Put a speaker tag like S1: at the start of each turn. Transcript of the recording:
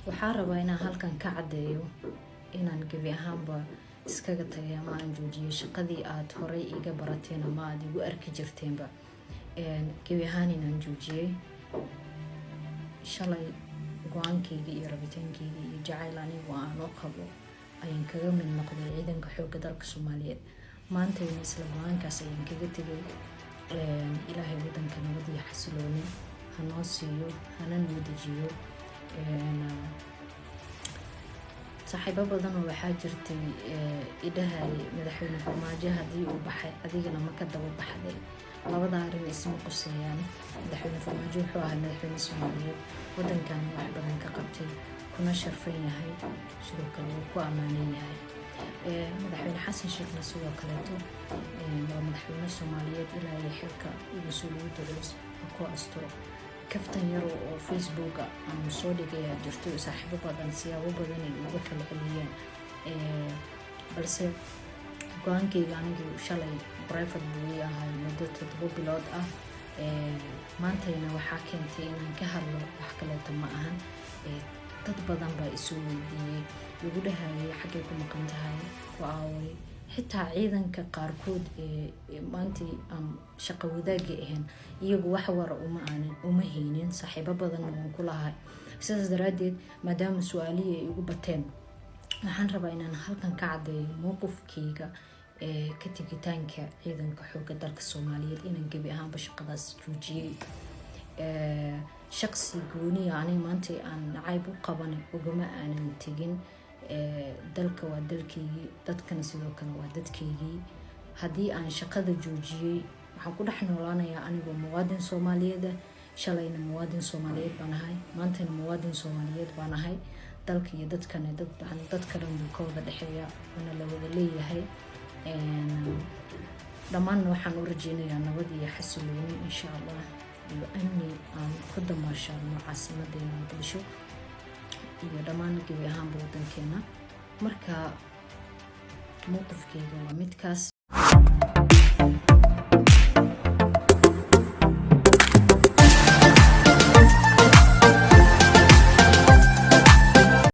S1: waxaan rabaa inaan halkan ka cadeeyo inaan gebi ahaanba iskaga tagay ama aan joojiyay shaqadii aad horay iga barateen ama aad igu arki jirteenba. gebi ahaan inaan joojiyay shalay go'aankayga iyo rabitaankayga iyo jacayl anigu aan u qabo ayaan kaga mid noqday ciidanka xoogga dalka Soomaaliyeed. maanta isla go'aankaas ayaan kaga tagay. ilaahay wadanka nabad iyo xasilooni ha noo siiyo, hana noo dejiyo. saaxiibo badan oo waxaa jirtay idahay madaxweyne Farmaajo haddii uu baxay adigana ma ka daba baxday. labada arrin isma quseeyaan. madaxweyne Farmaajo wuxuu ahaa madaxweyne Soomaaliyeed, wadankan wax badan ka qabtay, kuna sharfan yahay, sidoo kale wuu ku amaanan yahay. madaxweyne Xasan Sheekhna sidoo kaleeto waa madaxweyne Soomaaliyeed ilaa iyo xilka iyo mas'uuliyadda culus ku asturo. kaftan yar oo Facebook aan soo dhigay jirto saaxiibo badan siyaabo badan ay uga falceliyeen, balse go'aankayga anigu shalay private buu ahaa muddo 7 bilood ah. maantayna waxaa keentay inaan ka hadlo wax kaleeto ma ahan. dad badan baa isu weydiiyey, ugu dhahayay xaggay ku maqan tahay, ku aaway. xitaa ciidanka qaarkood maantii aan shaqo wadaagga ahayn iyagu wax war uma haynin. saaxiibo badan oo ku lahay. sidaas daraadeed maadaama su'aalihii ay ugu bateen, waxaan rabaa inaan halkan ka cadeeyo mowqifkayga ka tegitaanka ciidanka xoogga dalka Soomaaliyeed inaan gebi ahaanba shaqadaas joojiyay. shaqsi gooni ah aniga maanta aan nacayb u qabanay ugama aanan tegin. dalka waa dalkaygii, dadkana sidoo kale waa dadkaygii. haddii aan shaqada joojiyay waxaan ku dhex noolaanayaa anigoo muwaadin Soomaaliyeed ah. shalayna muwaadin Soomaaliyeed baan ahay, maantana muwaadin Soomaaliyeed baan ahay. dalka iyo dadkana dad kale buu ka wada dhexeeya, wana la wada leeyahay. dhammaanna waxaan u rajeynayaa nabad iyo xasilooni insha Allah iyo amni aan ku damaashaadno caasimadeena Muqdisho iyo dhammaan gebi ahaanba wadankeena. marka mowqifkayga waa midkaas.